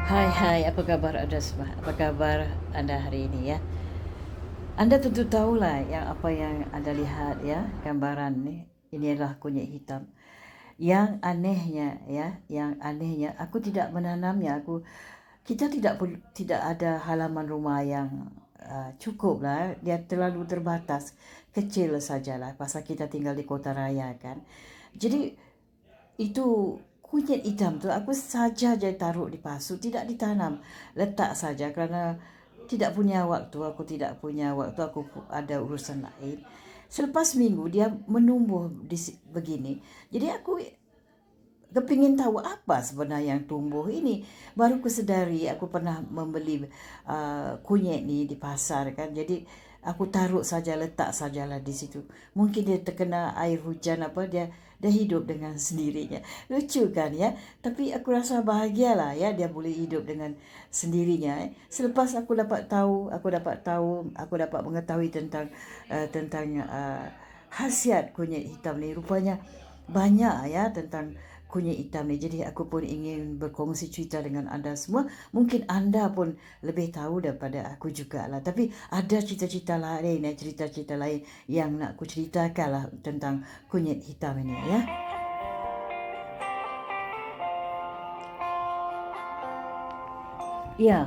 Hai, apa kabar Anda semua? Apa kabar Anda hari ini ya? Anda tentu tahulah apa yang Anda lihat ya, gambaran ni. Ini adalah kunyit hitam. Yang anehnya, aku tidak menanamnya. Kita tidak ada halaman rumah yang cukup lah. Dia terlalu terbatas, kecil sajalah. Pasal kita tinggal di kota raya kan. Jadi itu kunyit hitam tu aku saja je taruh di pasu, tidak ditanam, letak saja kerana tidak punya waktu, aku ada urusan lain. Selepas minggu dia menumbuh begini. Jadi aku kepingin tahu apa sebenarnya yang tumbuh ini. Baru kesedari aku pernah membeli kunyit ni di pasar kan. Jadi aku taruh saja, letak sajalah di situ. Mungkin dia terkena air hujan dia hidup dengan sendirinya. Lucu kan ya? Tapi aku rasa bahagialah ya dia boleh hidup dengan sendirinya. Selepas aku dapat mengetahui tentang khasiat kunyit hitam ni. Rupanya banyak ya tentang kunyit hitam ni. Jadi aku pun ingin berkongsi cerita dengan anda semua. Mungkin anda pun lebih tahu daripada aku jugalah. Tapi ada cerita-cerita lain yang nak aku ceritakan lah tentang kunyit hitam ini ya. Ya,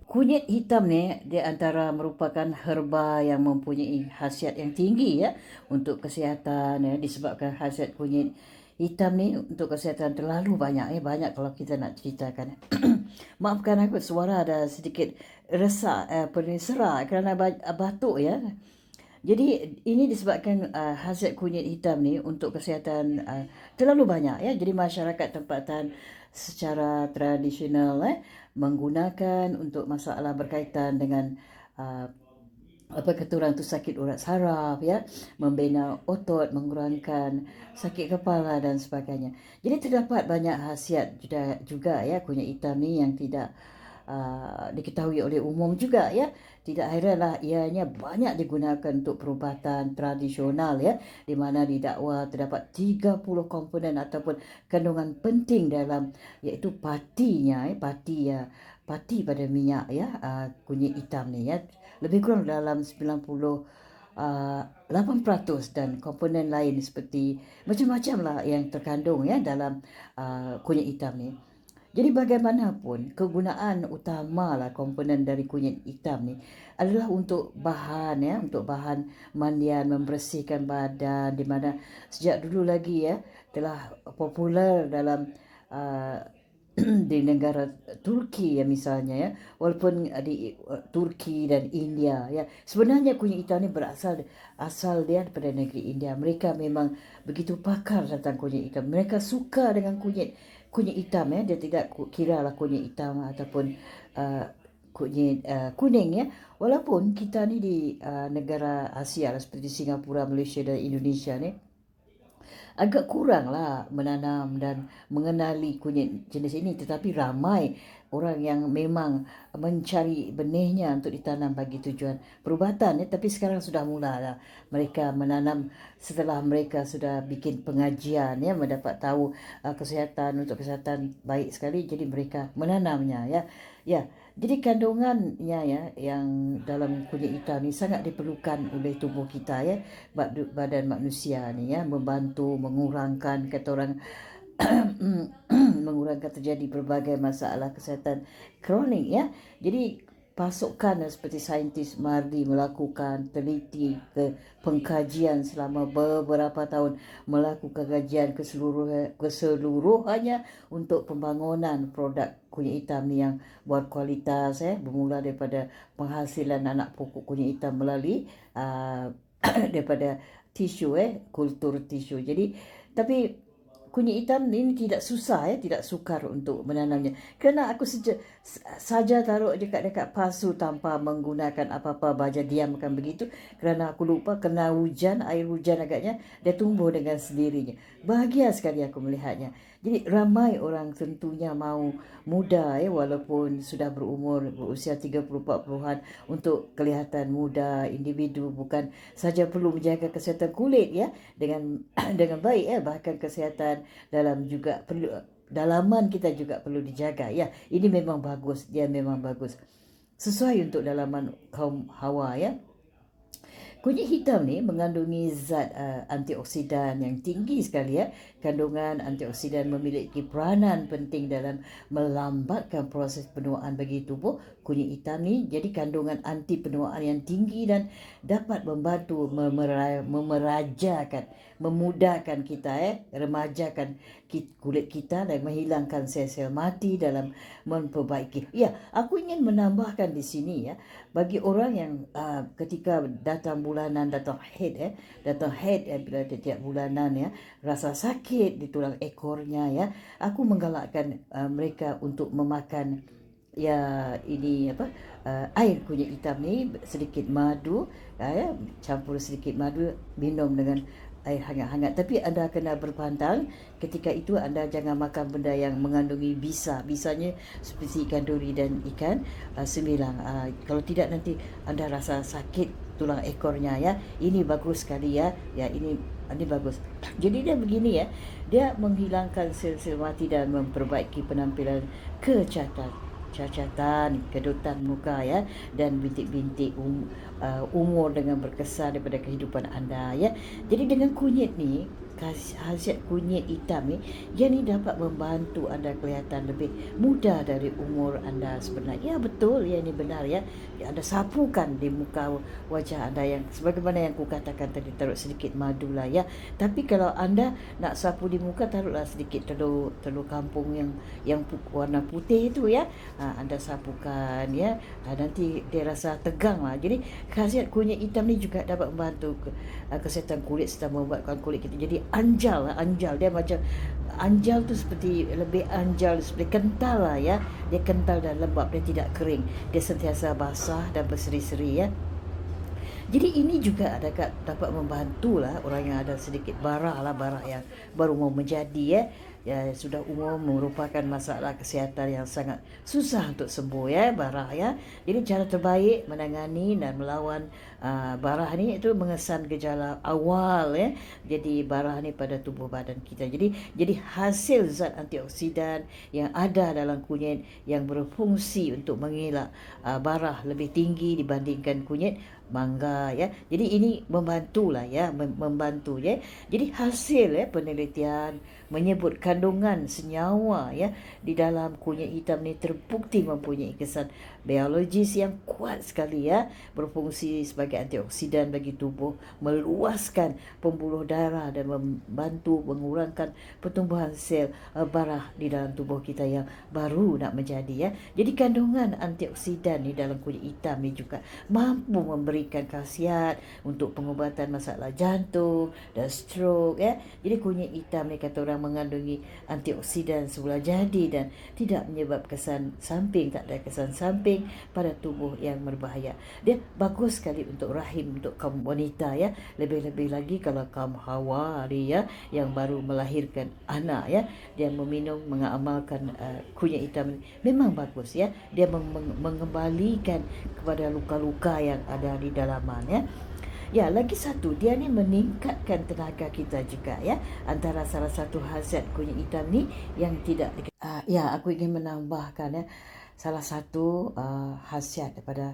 kunyit hitam ni dia antara merupakan herba yang mempunyai khasiat yang tinggi ya untuk kesihatan ya, disebabkan khasiat kunyit hitam ni untuk kesihatan terlalu banyak ya, banyak kalau kita nak ceritakan. Maafkan aku suara ada sedikit resak serak kerana batuk ya. Jadi ini disebabkan khasiat kunyit hitam ni untuk kesihatan terlalu banyak ya. Jadi masyarakat tempatan secara tradisional menggunakan untuk masalah berkaitan dengan uh, orang tu sakit urat saraf ya, membina otot, mengurangkan sakit kepala dan sebagainya. Jadi terdapat banyak khasiat juga ya kunyit hitam ni yang tidak diketahui oleh umum juga ya. Tidak heranlah ianya banyak digunakan untuk perubatan tradisional ya, di mana didakwa terdapat 30 komponen ataupun kandungan penting dalam, iaitu pati pada minyak ya, kunyit hitam ni ya. Lebih kurang dalam 8% dan komponen lain seperti macam-macam lah yang terkandung ya dalam kunyit hitam ni. Jadi bagaimanapun kegunaan utama lah komponen dari kunyit hitam ni adalah untuk bahan mandian, membersihkan badan, di mana sejak dulu lagi ya telah popular dalam uh, di negara Turki ya misalnya ya, walaupun di Turki dan India ya, sebenarnya kunyit hitam ni asal dia daripada negeri India. Mereka memang begitu pakar tentang kunyit hitam. Mereka suka dengan kunyit hitam ya. Dia tidak kira lah kunyit hitam ataupun uh, kunyit kuning ya. Walaupun kita ni di negara Asia lah, seperti Singapura, Malaysia dan Indonesia ni agak kurang lah menanam dan mengenali kunyit jenis ini. Tetapi ramai orang yang memang mencari benihnya untuk ditanam bagi tujuan perubatan ya. Tapi sekarang sudah mula lah mereka menanam setelah mereka sudah bikin pengajian ya, mendapat tahu kesihatan baik sekali. Jadi mereka menanamnya ya. Ya, jadi kandungannya ya yang dalam kunyit hitam ni sangat diperlukan oleh tubuh kita ya, badan manusia ni ya, membantu mengurangkan kata orang mengurangkan terjadi berbagai masalah kesihatan kronik ya. Jadi pasukan seperti saintis Mardi melakukan teliti pengkajian selama beberapa tahun, melakukan kajian keseluruhannya untuk pembangunan produk kunyit hitam ni yang berkualitas bermula daripada penghasilan anak pokok kunyit hitam melalui daripada tisu kultur tisu. Jadi tapi kunyit hitam ini tidak susah tidak sukar untuk menanamnya. Kerana aku saja taruh dekat pasu tanpa menggunakan apa-apa, baja diamkan begitu. Kerana aku lupa kena air hujan agaknya, dia tumbuh dengan sendirinya. Bahagia sekali aku melihatnya. Jadi ramai orang tentunya mau muda walaupun sudah berusia 30-40-an, untuk kelihatan muda. Individu bukan saja perlu menjaga kesihatan kulit dengan dengan baik bahkan kesihatan dalam juga perlu dalaman kita juga perlu dijaga. Ya, ini memang bagus, dia memang bagus. Sesuai untuk dalaman kaum Hawa ya. Kunyit hitam ni mengandungi zat antioksidan yang tinggi sekali ya. Kandungan antioksidan memiliki peranan penting dalam melambatkan proses penuaan bagi tubuh. Kunyit hitam ni jadi kandungan anti penuaan yang tinggi dan dapat membantu memerajakan, memudahkan kita remajakan kulit kita dan menghilangkan sel-sel mati dalam memperbaiki. Ya, aku ingin menambahkan di sini ya, bagi orang yang ketika datang bulanan, datang haid bila tiap bulanan ya, rasa sakit di tulang ekornya ya, aku menggalakkan mereka untuk memakan ya ini air kunyit hitam ni, sedikit madu ya, campur sedikit madu, minum dengan air hangat-hangat. Tapi anda kena berpantang ketika itu, anda jangan makan benda yang mengandungi bisanya seperti ikan duri dan ikan semilang. Kalau tidak nanti anda rasa sakit tulang ekornya ya. Ini bagus sekali ya. Ya, ini bagus. Jadi dia begini ya. Dia menghilangkan sel-sel mati dan memperbaiki penampilan cacatan, kedutan muka ya, dan bintik-bintik umur dengan berkesan daripada kehidupan anda ya. Jadi dengan kunyit ni, khasiat kunyit hitam ni, dia ni dapat membantu anda kelihatan lebih muda dari umur anda sebenarnya. Ya betul, ya ini benar ya. Anda sapukan di muka wajah anda yang sebagaimana yang ku katakan tadi, taruh sedikit madu lah ya. Tapi kalau anda nak sapu di muka, taruhlah sedikit telur kampung yang warna putih itu ya. Anda sapukan ya. Nanti dia rasa tegang lah. Jadi khasiat kunyit hitam ni juga dapat membantu kesihatan kulit serta membuatkan kulit kita jadi anjal. Dia macam anjal tu, seperti lebih anjal, seperti kental lah ya. Dia kental dan lembap, dia tidak kering, dia sentiasa basah dan berseri-seri ya. Jadi ini juga dapat membantu lah orang yang ada sedikit barah yang baru mau menjadi ya, sudah umur, merupakan masalah kesihatan yang sangat susah untuk sembuh ya, barah ya. Jadi cara terbaik menangani dan melawan barah ni itu mengesan gejala awal ya. Jadi barah ni pada tubuh badan kita. Jadi hasil zat antioksidan yang ada dalam kunyit yang berfungsi untuk mengelak barah lebih tinggi dibandingkan kunyit mangga ya. Jadi ini membantulah ya, membantu ya. Jadi hasil penelitian menyebut kandungan senyawa ya di dalam kunyit hitam ni terbukti mempunyai kesan biologis yang kuat sekali ya, berfungsi sebagai antioksidan bagi tubuh, meluaskan pembuluh darah dan membantu mengurangkan pertumbuhan sel barah di dalam tubuh kita yang baru nak menjadi ya. Jadi kandungan antioksidan di dalam kunyit hitam ni juga mampu memberikan khasiat untuk pengubatan masalah jantung dan stroke ya. Jadi kunyit hitam ni kata orang mengandungi antioksidan semula jadi dan tidak menyebab kesan samping, tak ada kesan samping pada tubuh yang berbahaya. Dia bagus sekali untuk rahim, untuk kaum wanita ya. Lebih-lebih lagi kalau kaum Hawa ya, yang baru melahirkan anak ya, dia mengamalkan kunyit hitam ini memang bagus ya. Dia mengembalikan kepada luka-luka yang ada di dalaman ya. Ya, lagi satu, dia ni meningkatkan tenaga kita juga ya. Antara salah satu khasiat kunyit hitam ni yang tidak ya, aku ingin menambahkan ya, salah satu khasiat daripada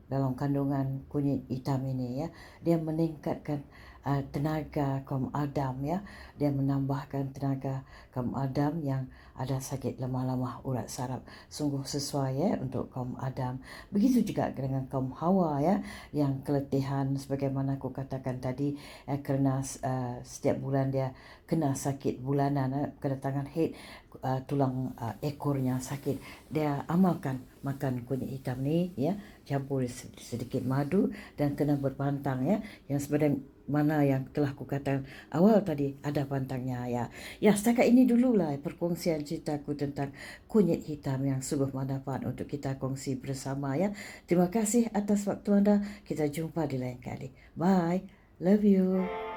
dalam kandungan kunyit hitam ini ya, dia meningkatkan tenaga kaum Adam ya. Dia menambahkan tenaga kaum Adam yang ada sakit lemah-lemah urat saraf. Sungguh sesuai ya untuk kaum Adam. Begitu juga dengan kaum Hawa ya, yang keletihan sebagaimana aku katakan tadi kerana setiap bulan dia kena sakit bulanan, kedatangan haid, tulang ekornya sakit. Dia amalkan makan kunyit hitam ni ya, campur sedikit madu dan kena berpantang ya. Yang sebenarnya mana yang telah kukatakan awal tadi, ada pantangnya ya. Ya, setakat ini dululah perkongsian ceritaku tentang kunyit hitam yang sungguh bermanfaat untuk kita kongsi bersama ya. Terima kasih atas waktu anda. Kita jumpa di lain kali. Bye. Love you.